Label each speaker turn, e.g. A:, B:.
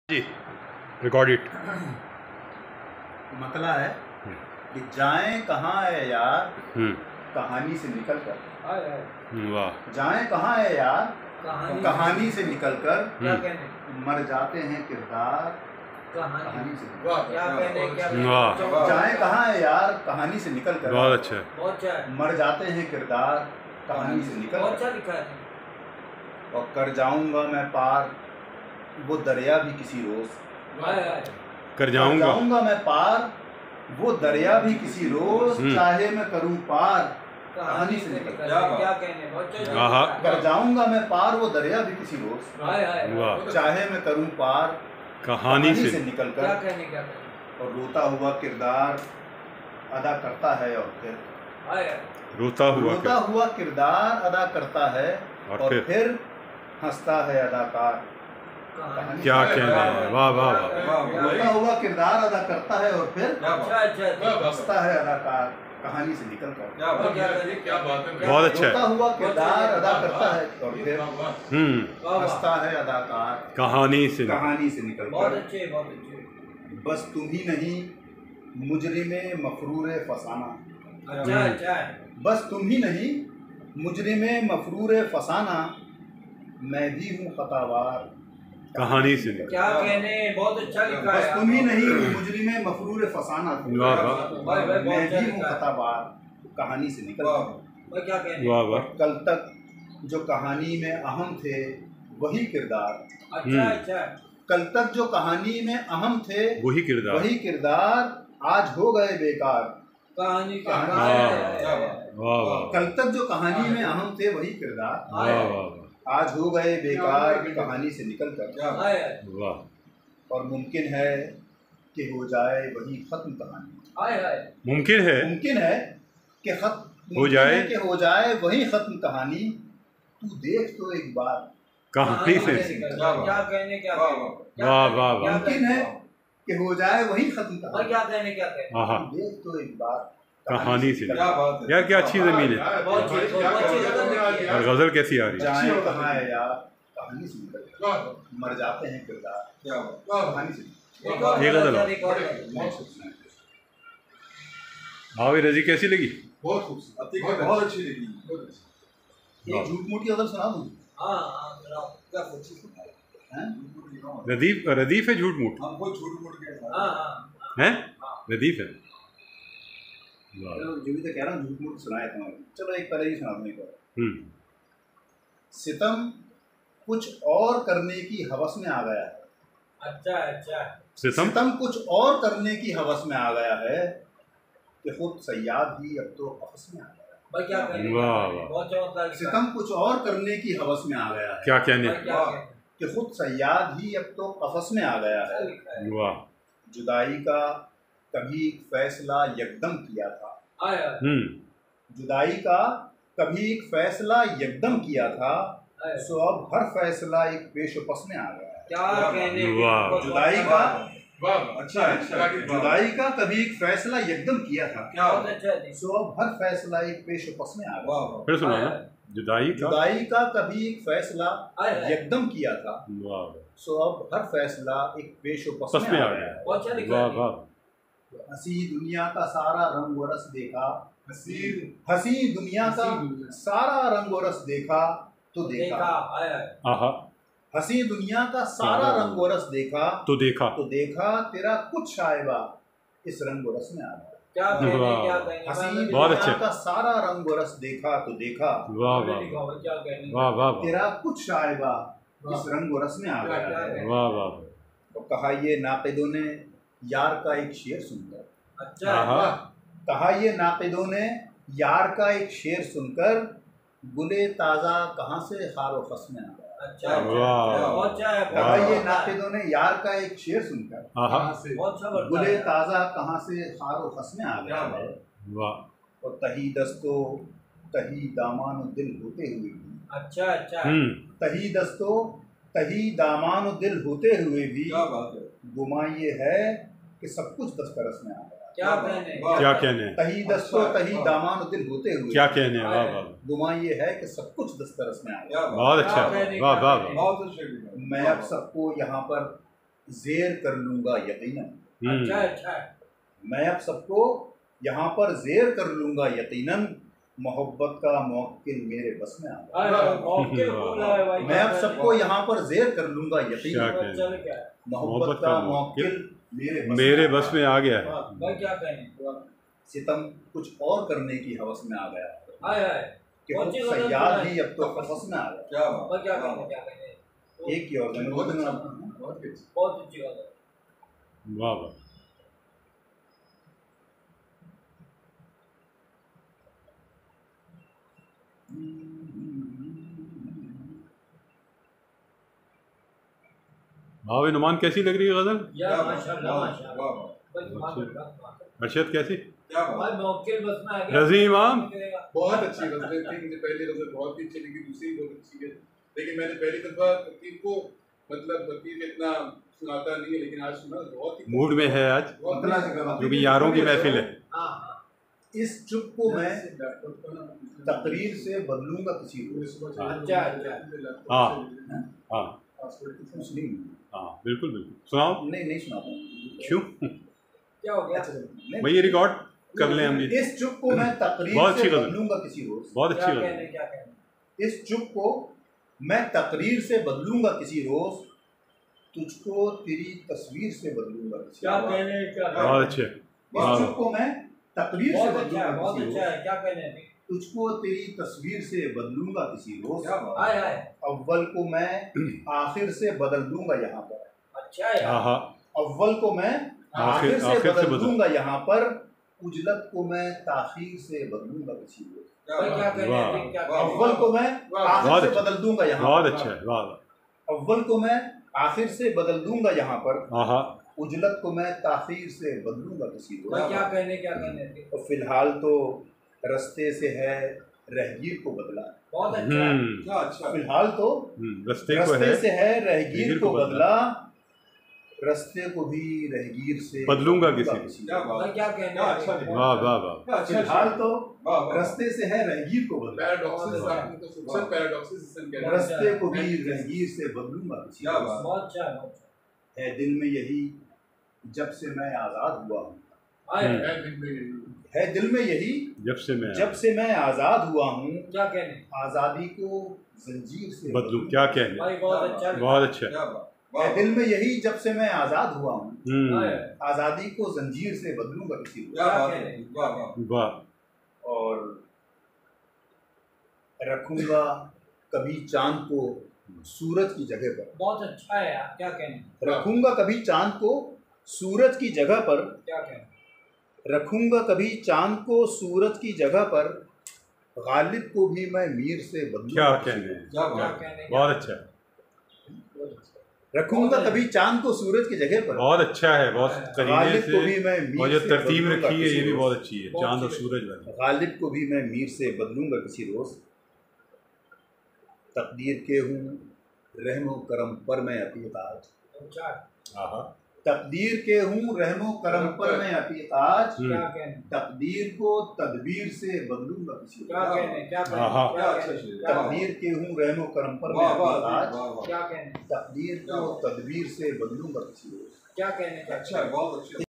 A: Ji record it.
B: मतला है कि जाएं कहाँ है यार कहानी से निकल कर।
A: वाह।
B: जाएं कहाँ है यार कहानी से निकल कर, मर जाते हैं किरदार कहानी से।
A: वाह।
B: जाएं कहाँ है यार कहानी से निकल कर,
A: बहुत अच्छा है।
B: मर जाते हैं किरदार कहानी से निकल कर। और कर जाऊंगा मैं पार वो दरिया भी किसी रोज,
A: कर जाऊंगा
B: मैं पार वो दरिया भी किसी रोज, चाहे मैं करूं पार कहानी से निकल कर। कर जाऊंगा मैं पार वो दरिया भी किसी रोज, चाहे मैं करूं पार
A: कहानी से
B: निकल कर। और रोता हुआ किरदार अदा करता है और फिर
A: रोता
B: हुआ किरदार अदा करता है और फिर हंसता है अदाकार।
A: क्या कहने हैं। वाह वाह वाह।
B: रोता हुआ किरदार अदा करता है और फिर हंसता है अदाकार कहानी से निकल कर।
A: बहुत अच्छा है।
B: रोता हुआ किरदार अदा करता है और फिर हंसता है अदाकार
A: कहानी से
B: निकल कर। बस तुम ही नहीं मुजरिमे मफरूर फसाना, बस तुम ही नहीं मुजरिमे मफरूर फसाना, मैं भी हूँ खतावार
A: कहानी से।
C: क्या कहने, बहुत अच्छा लिखा है।
B: बस तुम ही नहीं मुजरिमे मफरूर फसाना, मैं भी हूँ खतावार कहानी से निकल कर।
C: क्या कहने।
A: वाह वाह।
B: कल तक जो कहानी में अहम थे वही किरदार,
C: अच्छा
B: कल तक जो कहानी में अहम थे
A: वही
B: किरदार आज हो गए बेकार
C: कहानी।
A: वाह वाह।
B: कल तक जो कहानी में अहम थे वही किरदार
A: वाह वाह।
B: आज हो गए बेकार कहानी से निकल कर।
A: वाह।
B: और मुमकिन है कि हो जाए वही खत्म कहानी,
A: मुमकिन है
B: कि हो जाए वही खत्म कहानी, तू देख तो एक बार
A: कहानी से।
C: क्या कहने। क्या
A: वाह वाह वाह।
B: मुमकिन है कि हो जाए वही खत्म कहानी,
C: क्या कहने।
B: तू देख तो एक बार
A: कहानी से। यार क्या अच्छी जमीन है। और गजल कैसी आ रही है।
B: जाएं कहाँ है यार कहानी से निकल कर, मर जाते हैं किरदार कहानी से।
A: ये गजल भाभी रजी कैसी लगी।
B: बहुत खूबसूरत, बहुत अच्छी लगी। एक झूठ मूठ की गजल सुना दूं।
A: रदीफ है झूठ मूठ है। रदीफ है।
B: जो भी तो कह रहा हूँ झूठ मूठ सुनाया तुम्हारे। चलो एक पहले ही सुना दूं। सितम कुछ और करने की हवस में आ गया है।
C: अच्छा।
B: सितम कुछ और करने की हवस में आ गया है कि खुद सयाद ही अब तो हवस में आ गया है। सितम कुछ और करने की हवस में आ गया है।
A: क्या कहने।
B: कि खुद सयाद ही अब तो कफस में आ गया है।
A: वाह।
B: जुदाई का कभी फैसला यकदम किया था, जुदाई का कभी एक फैसला यकदम किया था, सो अब हर फैसला एक पेशोपस में आ गया है।
C: क्या कहने।
B: जुदाई का जुदाई का कभी एक फैसला यकदम किया था, सो अब हर फैसला एक पेशोपस में आ गया।
A: फिर सुना ना।
B: जुदाई का कभी एक फैसला यकदम किया था, सो अब हर फैसला एक पेशोपस में आ गया है। हंसी दुनिया का सारा रंग व रस देखा, हंसी दुनिया का सारा रंग व रस देखा तो देखा, हंसी दुनिया का सारा रंग व रस देखा तो देखा तेरा कुछ शायबा इस रंग व रस में आ गया। हंसी दुनिया का सारा रंग व रस देखा तो देखा, तेरा कुछ शायबा इस रंग व रस में आ गया है। तो कहा ये नाक़िदों ने यार का एक शेर सुनकर, कहा ये नाक़िदों ने यार का एक शेर सुनकर, गुले ताज़ा कहाँ से खारो खस में आ गया। कहा ये नाक़िदों ने यार का एक शेर सुनकर, गुले ताज़ा कहाँ से खारो खस में आ गया है। और तही दस्तो तही दामान दिल होते हुए भी, तही दस्तो तही दामान दिल होते हुए भी गुमा ये है कि सब कुछ दस्तरस में आ गया।
A: क्या कहने।
B: तही दस्तो तही दामान दिल होते हुए
A: क्या कहने।
B: गुमा ये है कि सब कुछ दस्तरस में आ गया।
A: बहुत अच्छा। वाह वाह।
B: मैं अब सबको यहाँ पर ज़ेर कर लूँगा यकीनन।
C: अच्छा अच्छा है।
B: मैं अब सबको यहाँ पर ज़ेर कर लूँगा यकीनन, मोहब्बत का मौकिल मेरे बस में आ गया। मैं अब सबको यहाँ पर ज़ेर कर लूँगा यकीनन, मोहब्बत का मौकिल
A: मेरे बस में आ गया है।
C: क्या कहें,
B: सितम कुछ और करने की हवस में आ गया कि
C: बहुत
B: खुद सयाद ही अब तो हवस में आ गया।
C: क्या कहें,
B: एक ही और
C: बहुत अच्छी बात है।
A: वाह वाह। भावे नुमान कैसी लग रही है गजल? अरशद कैसी? रज़ी इमाम
D: बहुत अच्छी गजल थी। मुझे पहली गजल बहुत ही अच्छी लगी, दूसरी बहुत अच्छी है, लेकिन मैंने पहली दफा तरतीब को मतलब तरतीब इतना सुनाता नहीं है, लेकिन आज सुना बहुत ही
A: मूड में है आज, क्योंकि यारों की महफिल है।
B: इस चुप को मैं तकरीर से बदलूंगा किसी रोज।
A: हाँ हाँ हाँ, बिल्कुल बिल्कुल सुनाओ।
B: नहीं सुनाता।
A: क्यों?
C: क्या हो गया
A: भाई, ये रिकॉर्ड कर लें हम।
B: इस चुप को मैं तकरीर से बदलूंगा किसी रोज।
A: बहुत अच्छी गजल।
B: इस चुप को मैं तकरीर से बदलूंगा किसी रोज, तुझको तेरी तस्वीर से बदलूंगा किसी रोज।
A: बहुत अच्छे।
B: इस चुप को मैं तकरीर से बदलूंगा
C: बहुत
B: किसी
C: अच्छा
B: रोज,
C: है, क्या कहने,
B: तुझको तेरी तस्वीर से बदलूंगा किसी रोज।
C: हाय
B: अव्वल को मैं आखिर से बदल दूंगा यहाँ पर।
C: अच्छा है।
B: अव्वल को मैं आखिर से
A: आखिर
B: बदल दूंगा यहाँ पर, उजलत को मैं ताखीर से बदलूंगा किसी रोज।
C: क्या कहने,
B: अव्वल को मैं आखिर से बदल दूंगा यहाँ पर।
A: बहुत अच्छा है। वाह।
B: अव्वल को मैं आखिर से बदल दूंगा यहाँ पर,
A: हाँ,
B: उजलत को मैं ताखीर से बदलूंगा किसी रोज।
C: क्या कहने।
B: और फिलहाल तो रस्ते से है रहगीर को बदला।
C: बहुत अच्छा।
B: फिलहाल तो रस्ते से है रहगीर को बदला, रस्ते को भी रहगीर से
A: बदलूंगा किसी।
C: क्या कहने।
A: वाह वाह वाह।
B: फिलहाल तो रस्ते से है रहगीर को बदला, रस्ते को भी रहगीर से बदलूंगा किसी।
C: बहुत अच्छा
B: है दिल में यही जब से मैं आज़ाद हुआ हूँ। है दिल में यही जब से मैं आज़ाद हुआ हूँ।
C: क्या कहने,
B: आज़ादी को जंजीर से
A: बदलूं। क्या कहने। बहुत अच्छा।
B: है दिल में यही जब से मैं आज़ाद हुआ हूँ, आज़ादी को जंजीर से बदलूंगा किसी।
A: वाह।
B: और रखूंगा कभी चांद को सूरज की जगह पर।
C: बहुत अच्छा है यार, क्या कहने।
B: रखूंगा कभी चांद को सूरज की जगह पर।
C: क्या कहने।
B: रखूंगा कभी चांद को सूरज की जगह पर, गालिब को भी मैं मीर से बदलूंगा।
A: क्या कहने। बहुत अच्छा।
B: रखूंगा कभी चांद को सूरज की जगह पर।
A: बहुत अच्छा है। बहुत करीने से, और जो तरतीब रखी है ये भी बहुत अच्छी है, चांद और सूरज वाली।
B: गालिब को भी मैं मीर से बदलूंगा किसी रोज, तकदीर के हूँ रहमो करम पर मैं अतीत आज। तकदीर के हूँ रहमो करम पर मैं अतीत आज, तकदीर को तदबीर से बदलूंगा किसी रोज। तकदीर के हूँ रहमो करम पर मैं अतीत आज, तकदीर को तदबीर से बदलूंगा किसी रोज।
C: क्या कहने। अच्छा, बहुत अच्छा।